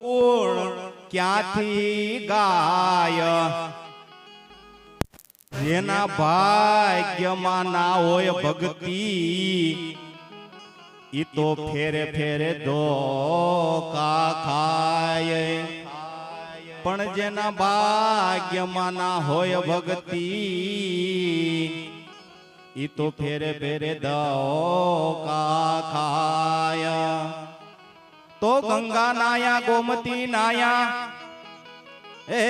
પૂર્ણ ક્યાંથી ગાય જેના ભાગ્યમાં ના હોય ભક્તિ ઈ તો ફેરે ફેરે ધોકા ખાય પણ જેના ભાગ્યમાં ના હોય ભક્તિ ઈ તો ફેરે ફેરે ધોકા ખાય તો ગંગા નાયા ગોમતી નાયા એ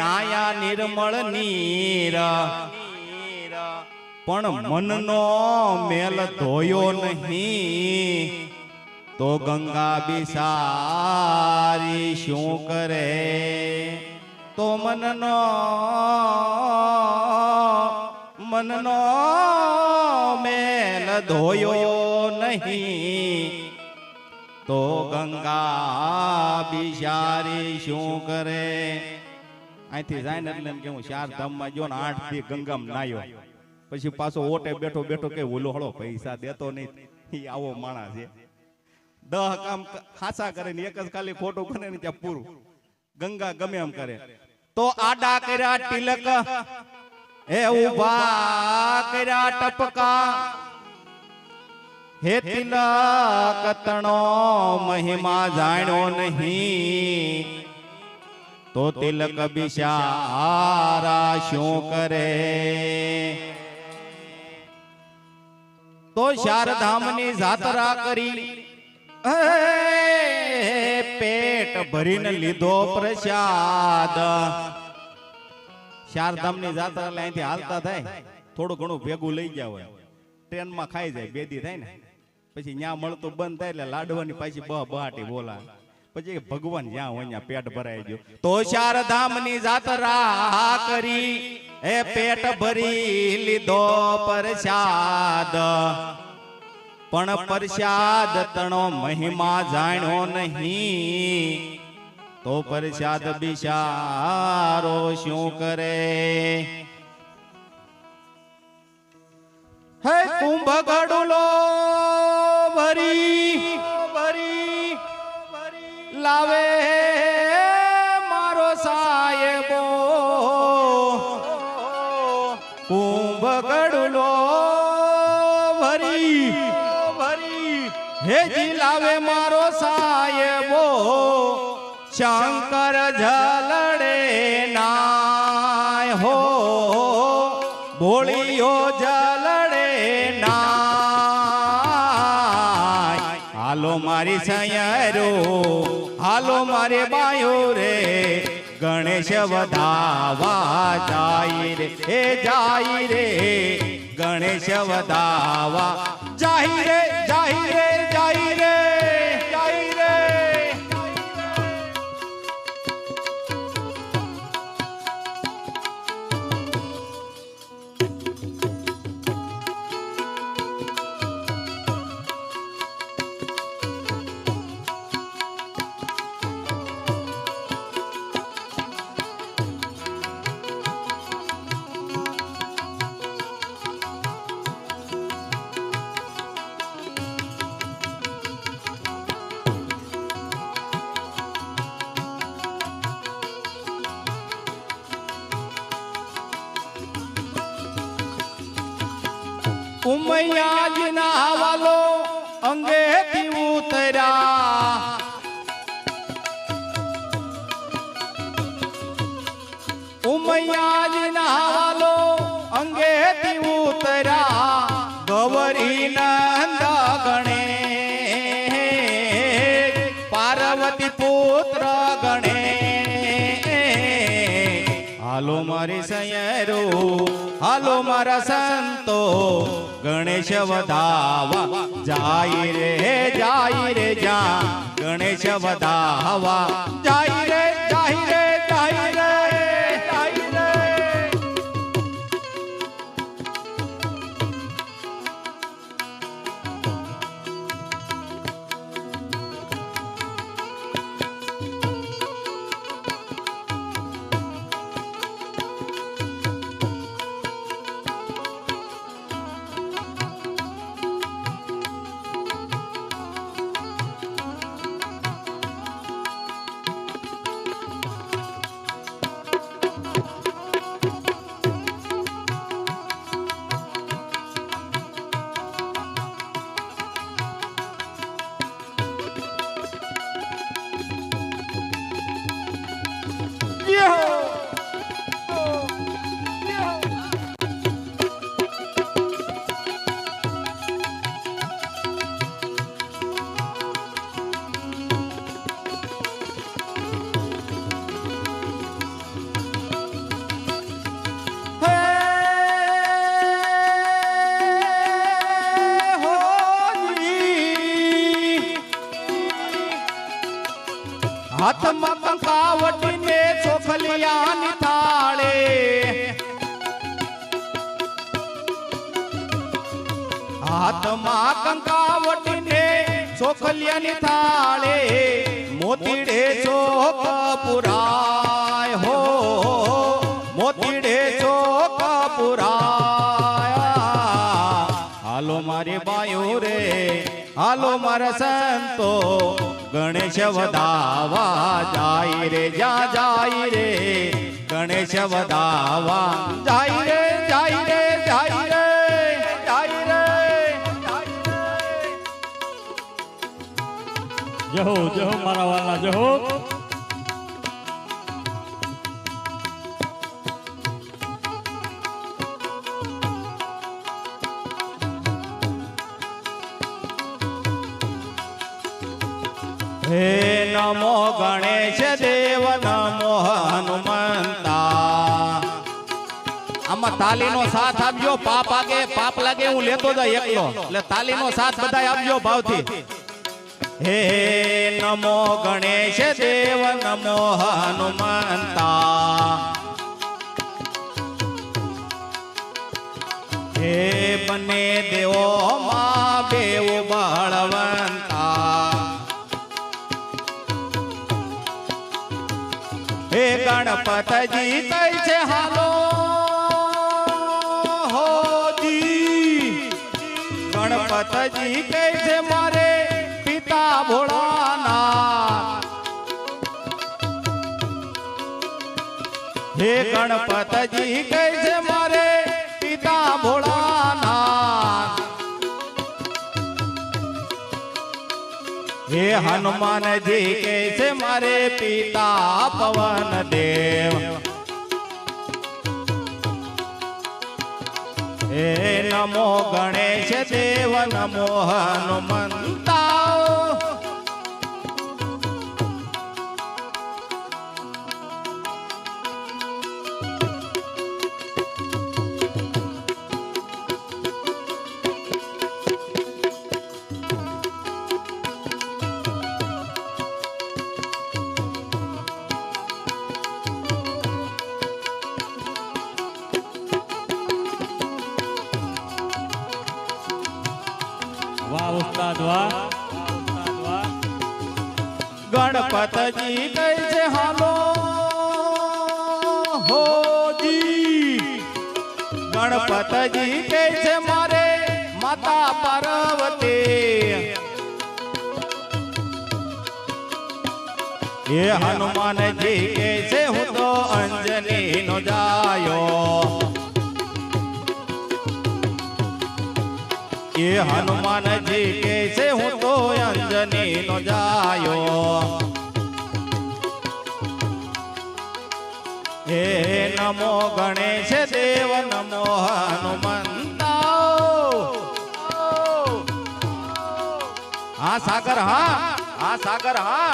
નાયા નિર્મળ નીર પણ મનનો મેલ ધોયો નહીં તો ગંગા બિસારી શું કરે તો મનનો મેલ ધોયો નહીં તો ગંગા બિચારી શું કરે અહીંથી જાય ને એટલે કે હું 4 ધામમાં ગયો ને 8 દી ગંગામાં નાયો પછી પાછો ઓટે બેઠો બેઠો કે ઓલો હળો પૈસા દેતો નહીં ઈ આવો માણસ છે 10 કામ ખાસા કરે ને એક જ ખાલી ખોટું કરે ને ત્યાં પૂરું ગંગા ગમે એમ કરે તો આડા કર્યા તિલક હે ઉભા કર્યા ટપકા હે તિલક તણો મહિમા જાણ્યો નહીં તો તિલક બિચારા શું કરે તો 4 ધામની જાત્રા કરી પેટ ભરીને લીધો પ્રસાદ 4 ધામની જાત્રા એટલે અહીંથી હાલતા થાય થોડું ઘણું ભેગું લઈ ગયા હોય ટ્રેન માં ખાઈ જાય 2 દી થાય ને પછી ન્યા મળતું બંધ થાય એટલે લાડવાની પાછી બહાટી બોલા પછી ભગવાન જ્યાં હોય ત્યાં પેટ ભરાઈ ગયું તો 4 ધામની જાત્રા કરી એ પેટ ભરી લીધો પ્રસાદ પણ પ્રસાદ તણો મહિમા જાણ્યો નહીં તો પ્રસાદ બિચારો શું કરે હે કુંભ ગડુલો ભરી લાવે મારો સાહેબો કુંભ ગડુલો ભરી હેજી લાવે મારો સાહેબો શંકર જલડે નાય હો ભોળિયો જલડે નાય હાલો મારી સૈયરો હાલો મારે બાયો રે ગણેશ વધાવા જાય રે એ જાય રે ગણેશ વધાવા જાય રે જાય રે જાય રે જાય રે ઉમૈયાજીના હવાલો અંગેથી ઉતર્યા ઉમૈયાજીના હવાલો અંગેથી ઉતર્યા ગૌરી નંદ ગણે પાર્વતી પુત્ર ગણે હાલો મારી સૈયરો હાલો મારા સંતો ગણેશ વધાવા જાય રે જા ગણેશ વધાવા જાય રે જાય રે જાય રે જાય રે હાથમાં કંકાવટીને ચોખલિયાની થાળે હાથમાં કંકાવટીને ચોખલિયાની થાળે મોતીડે ચોક પુરાય હો મોતીડે ચોક પુરાય હાલો મારી બાયો રે હાલો મારા સંતો ગણેશ વધાવા જાય રે જા જાય રે ગણેશ વધાવા જાય રે જાય રે જાય રે જાય રે જહો જહો મારા વાલા જહો હે નમો ગણેશ દેવ નમો હનુમંતા આમાં તાલીનો સાથ આપજો પાપ લાગે હું લેતો જાય એકલો એટલે તાલીનો સાથ બધા આપજો ભાવથી હે નમો ગણેશ દેવ નમો હનુમંતા હે બને દેવો માં બેવ બળવંતા હે ગણપતજી કઈ છે હાલો હોજી ગણપતજી કઈ છે મારે પિતા ભોળાનાથ હે ગણપતજી કઈ છે મારે પિતા ભોળાનાથ હે હનુમાનજી કે છે મારે પિતા પવન દેવ હે નમો ગણેશ દેવ નમો હનુમંતા વાહ ઉસ્તાદ વાહ ગણપતજી કઈ છે હાલો હોજી ગણપતજી કઈ છે મારે માતા પાર્વતી હે હનુમાનજી કે છે હું તો અંજની નો જાયો એ હનુમાનજી કે છે હું તો અંજની નો જાયો હે નમો ગણેશ દેવ નમો હનુમંતા હા સાગર હા હા સાગર હા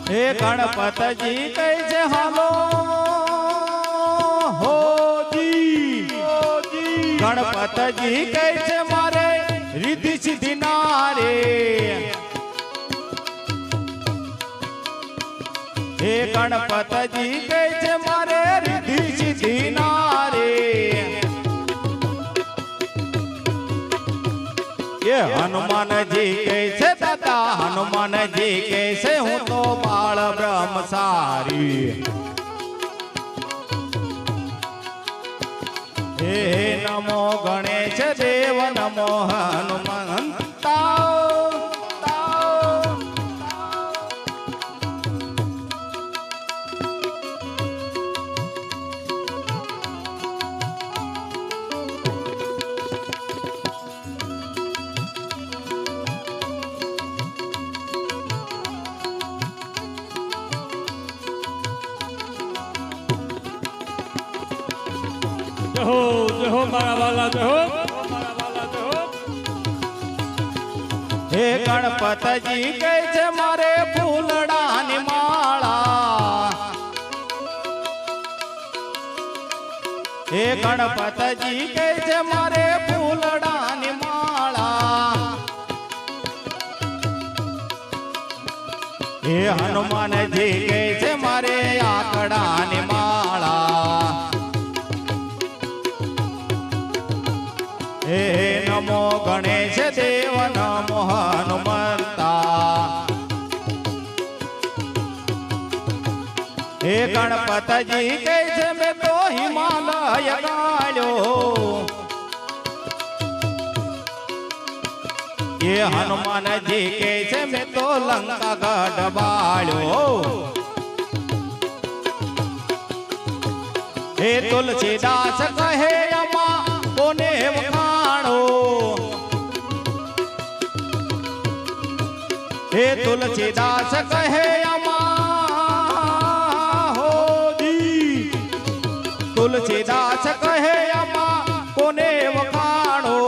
હે ગણપતજી કઈ છે હાલો હોજી ગણપતજી કઈ છે મારે રીતિ સિદ્ધિ નારે હે ગણપતજી કઈ છે મારે રીતિ સિદ્ધિ નારે ये हनुमान जी कैसे दादा हनुमान जी कैसे हूँ तो बाल ब्रह्मचारी हे नमो गणेश देव नमो हनुमंता જહો મારા વાલા જહો મારા વાલા જહો. હે ગણપતજી કહે છે મારે ફૂલડાની માળા. હે ગણપતજી કહે છે મારે ફૂલડાની માળા. હે હનુમાનજી કહે છે મારે આકડાની માળા. હે નમો ગણેશ દેવ નમો હનુમંતા. હે ગણપતજી કહે છે મેં તો હિમાલય ગાળ્યો. એ હનુમાનજી કહે છે મેં તો લંકા ગઢ બાળ્યો. હે તુલસીદાસ કહે અમા કોને વખાણો. હે તુલસીદાસ કહે અમા હોજી. તુલસીદાસ કહે અમા કોને વખાણો.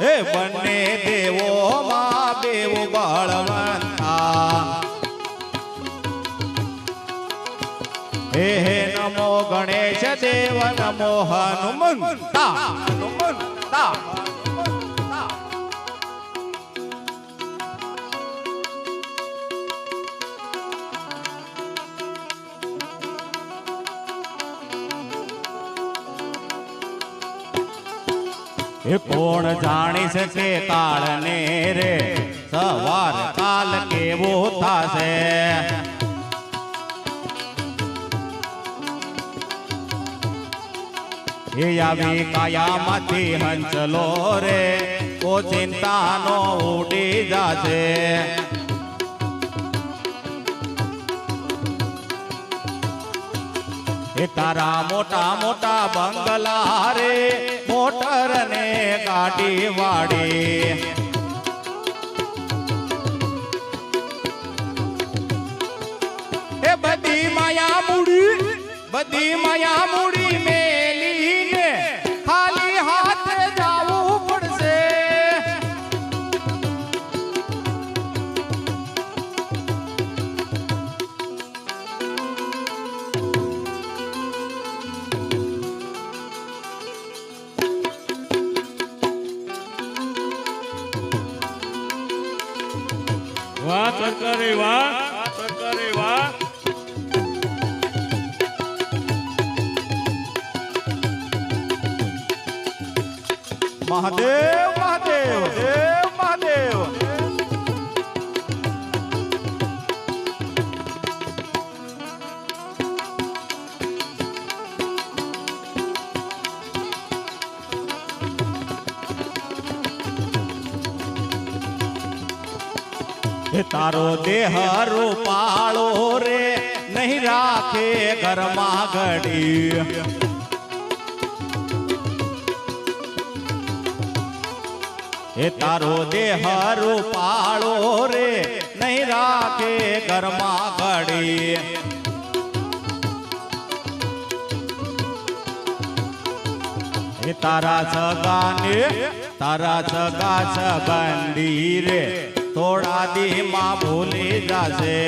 હે બંને દેવો માં બેવ બળવંતા. હે હે નમો ગણેશ દેવ નમો હનુમંતા. હનુમંતા. એ કોણ જાણી શકે કાળને રે સવાર કાલ કેવો થાશે. એ આવી કાયામાંથી હંચલો રે ઓ ચિંતાનો ઉડી જાશે. એ તારા મોટા મોટા બંગલા રે મોટર ને ગાડી વાડી. એ બધી માયા મૂડી મેલીને ખાલી હાથે જાવું પડશે. વાહ સરકારી વાહ સરકારી વાહ. મહાદેવ મહાદેવ દેવ મહાદેવ. તારો દેહ રૂપાળો રે નહીં રાખે ઘરમાં ઘડી. એ તારો દેહ રૂપાળો રે નહીં રાખે ઘરમાં ઘડી. એ તારા સગા સંબંધી રે થોડા દી માં ભૂલી જશે.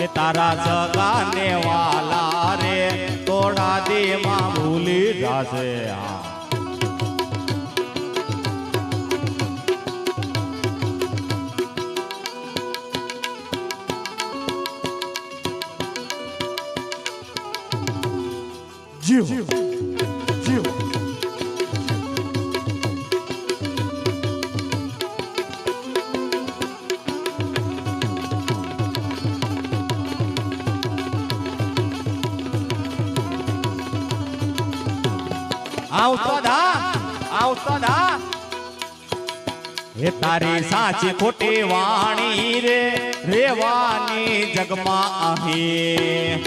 એ તારા સગા ને વાલા રે થોડા દી માં ભૂલી જશે. જીવ જીવ આવતો ધા. એ તારી સાચી ખોટી વાણી રે રેવાની જગમાં અહીં.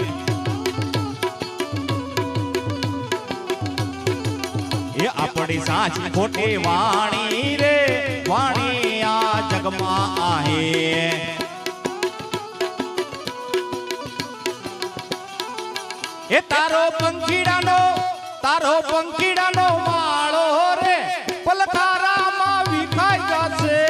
એ આપણી સાચી ખોટી વાણી રે વાણી આ જગમાં અહીં. તારો પંખીડાનો માળો રે પલકારામાં વિખાઈ જશે.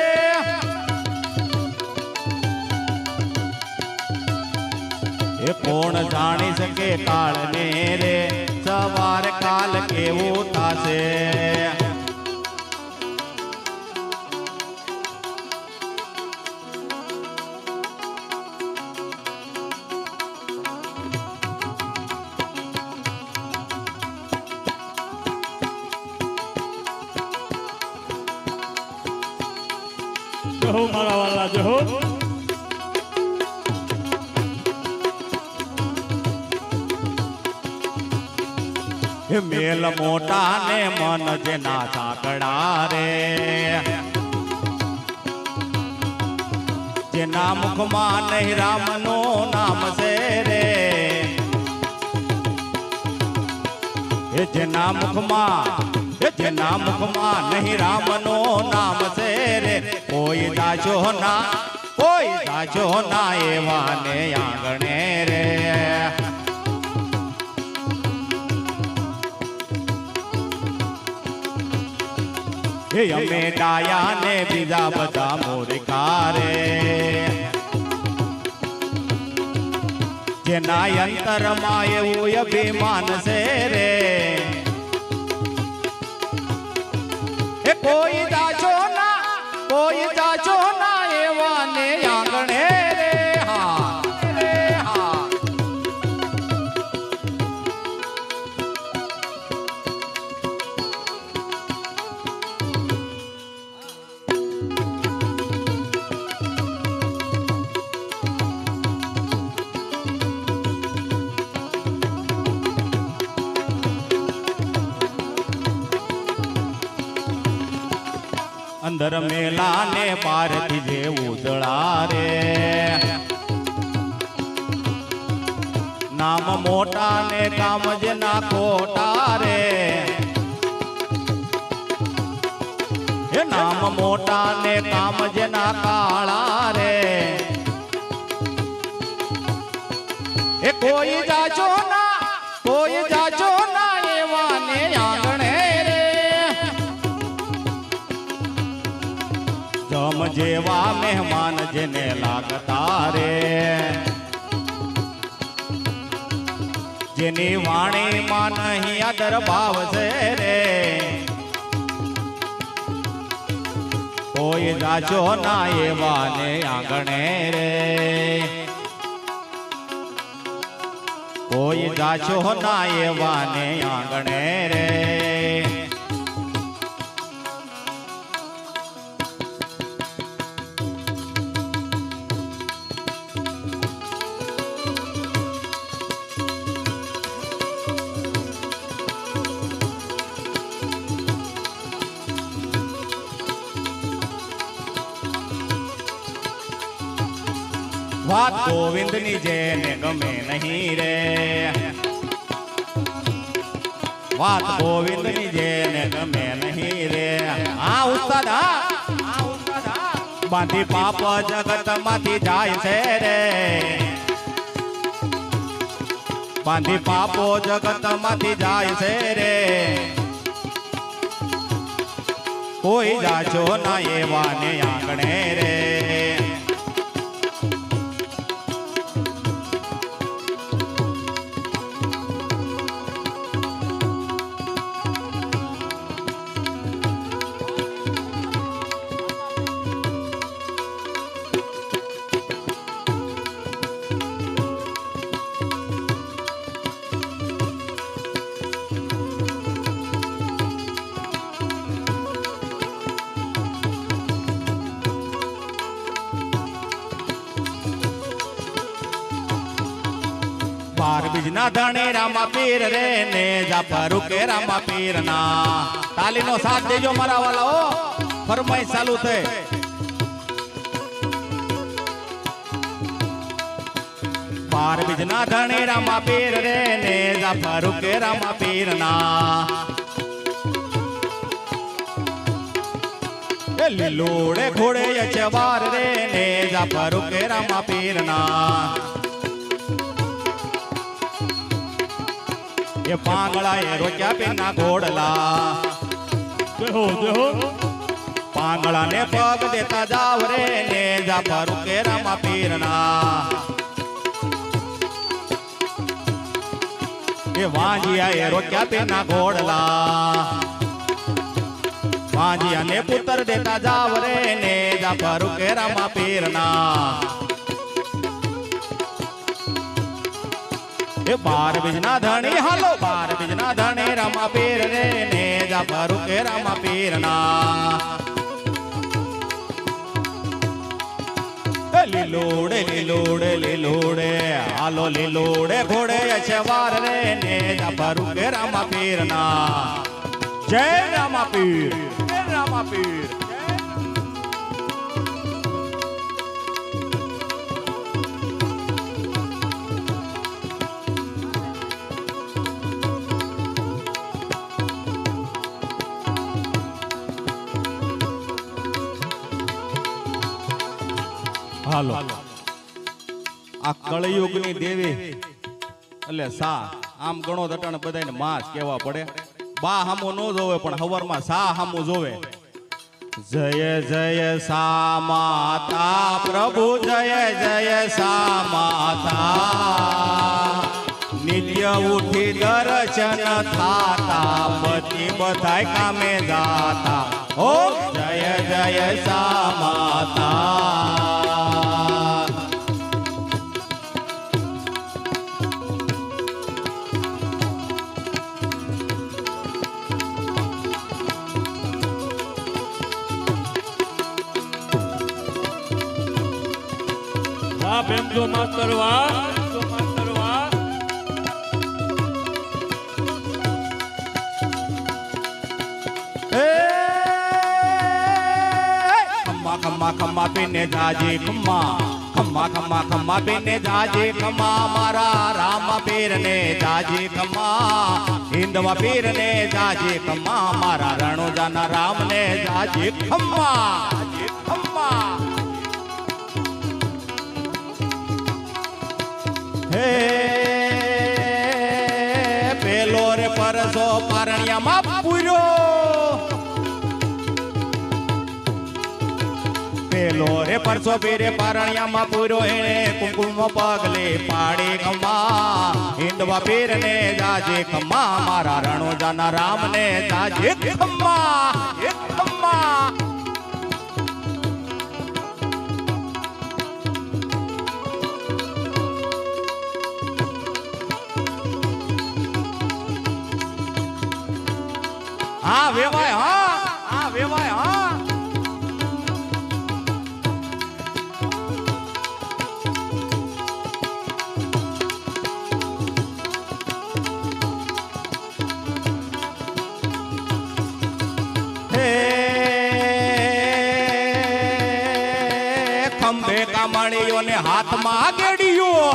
એ કોણ જાણી શકે કાળને રે સવાર કાલ કેવું થાશે. જય હો મારા વાલા જય હો. એ મેલ મોટા ને મન જેના સાંકડા રે જેના મુખમાં નહીં રામનું નામ છે રે. એ જેના મુખમાં નહીં રામનું નામ છે રે. કોઈ જાજો ના એવા ને આંગણે રે. એ અમે ડાયા ને બીજા બધા મૂર્ખા રે જેના અંતરમાં એવું અભિમાન છે રે. એ કોઈ જાજો ના એવા ને આંગણે રે. હા રે હા. અંદર મેલા ને પારથી જે ઉજળા રે નામ મોટા ને કામ જેના ખોટા રે. એ નામ મોટા ને કામ જેના કાળા રે. એ કોઈ જાજો ના એવા ને આંગણે રે. જમ જેવા મહેમાન જેને લાગતા રે જેની વાણીમાં નહીં આદર ભાવ છે રે. કોઈ જાજો ના એવા ને આંગણે રે. કોઈ જાજો ના એવા ને આંગણે રે. વાત ગોવિંદની જેને ગમે નહીં રે. વાત ગોવિંદની જેને ગમે નહીં રે. આ ઉસ્તાદ બાંધી પાપ જગત માંથી જાય છે રે. બાંધી પાપો જગત માંથી જાય છે રે. કોઈ જાજો ના એવા ને આંગણે રે. બાર બીજના ધણે રામા પીર રે ને જાફર કે રામા પીર ના. તાલીનો સાથ દેજો મારા વાલાઓ. ફરમાઈશ ચાલુ થઈ. બાર બીજના ધણે રામા પીર રે ને જાફર કે રામા પીર ના. લીલોડે ઘોડે અચવાર રે ને જાફર કે રામા પીર ના. એ પાંગળા એ રોક્યા પીરના ઘોડલા દેહો દેહો પાંગળા ને પગ દેતા જાવ રે ને જાફર કે રામા પીરના એ વાંજિયા એ રોક્યા પીરના ઘોડલા વાંજિયા ને પુત્ર દેતા જાવ રે ને જાફર કે રામા પીરના એ બાર બીજના ધણી હાલો બાર બીજના ધણી રામા પીર રે ને જાફર કે રામા પીરના લીલોડે લીલોડે લીલોડે હાલો લીલોડે ઘોડે અછવાર રે ને જાફર કે રામા પીરના જય રામા પીર જય રામા પીર હાલો આ કળયુગની દેવી એટલે સા આમ ગણો દટણ બધાને માસ કેવા પડે બા હામો નો જોવે પણ હવરમાં સા હામો જોવે જય જય સા માતા પ્રભુ જય જય સા માતા નિત્ય ઉઠી દર્શન થાતા પતિ બધાય કામે જાતા ઓ જય જય સા માતા વાહ બેનજો માસ્તર વાહ બેનજો માસ્તર વાહ ખમ્મા ખમ્મા ખમ્મા પીને જાજે ખમ્મા ખમ્મા ખમ્મા ખમ્મા પીને જાજે ખમ્મા મારા રામ પીર ને જાજે ખમ્મા હિન્દવા પીર ને જાજે ખમ્મા મારા રણુજાના રામ ને જાજે ખમ્મા ખમ્મા હે પેલો રે પરસો પારણિયામાં પૂર્યો પેલો રે પરસો પીરે પારણિયામાં પૂર્યો એને કુમકુમ પગલે પાડે ખમ્મા હિન્દવા પીર ને જાજે ખમ્મા મારા રણોજાના રામ ને જાજે ખમ્મા ખમ્મા હા વેવાય હા વેવાય હા હે ખંભે કામણીઓને હાથમાં ગેડીયો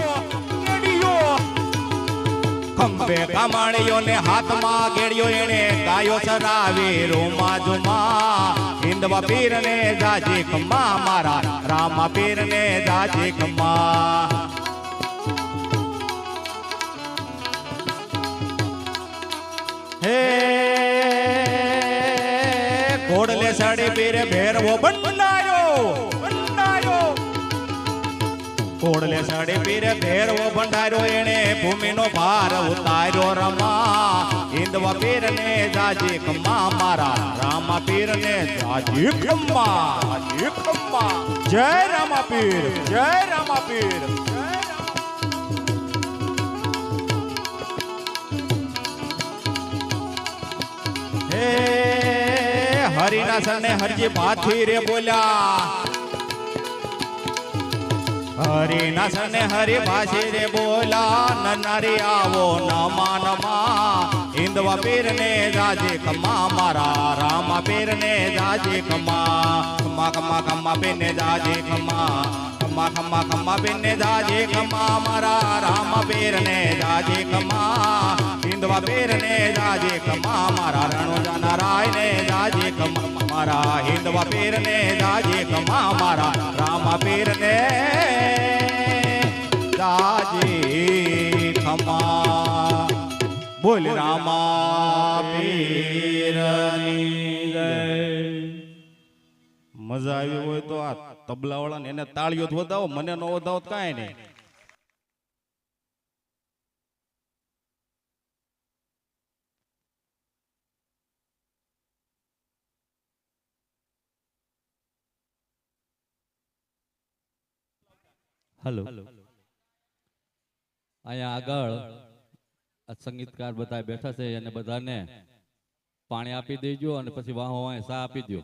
ખંભે કામણીઓને હાથમાં ગેડિયો એને ગાયો સરાવી રોમા જુમા હિન્દવા પીર ને જાજે ખમ્મા મારા રામા પીર ને જાજે ખમ્મા હે ઘોડલે સાડી પીરે ભેરવો બનાયો ઘોડલે સાડી પીરે ભેરવો ભંડાર્યો એને ભૂમિનો ભાર ઉતાર્યો રમા હિન્દવા પીર ને જાજે ખમ્મા મારા રામા પીર ને જાજે ખમ્મા જય રામા પીર જય રામા પીર હે હરિના સરને હરજી પાછી રે બોલ્યા હરિના સરને હરિ ભાષી રે બોલા નનારી આવો નમા નમા હિન્દવા પીર ને જાજે ખમ્મા મારા રામા પીર ને જાજે ખમ્મા ખમ્મા ખમ્મા ખમ્મા પીર ને જાજે ખમ્મા ખમ્મા ખમ્મા ખમ્મા પીર ને જાજે ખમ્મા મારા રામા પીર ને જાજે ખમ્મા હિન્દવા પીર ને જાજે ખમ્મા મારા રણોજાના રાય ને જાજે ખમ્મા મારા હિન્દવા પીર ને જાજે ખમ્મા મારા રામા પીર ને જાજે ખમ્મા બોલ રામા પીરની જય. મજા આવી હોય તો આ તબલા વાળા ને એને તાળીઓ જ વધાવો, મને ન વધાવો તો કાંઈ નહીં. હેલો, અહીંયા આગળ આ સંગીતકાર બધા બેઠા છે અને બધાને પાણી આપી દેજો અને પછી વાહો વાહે ચા આપી દો.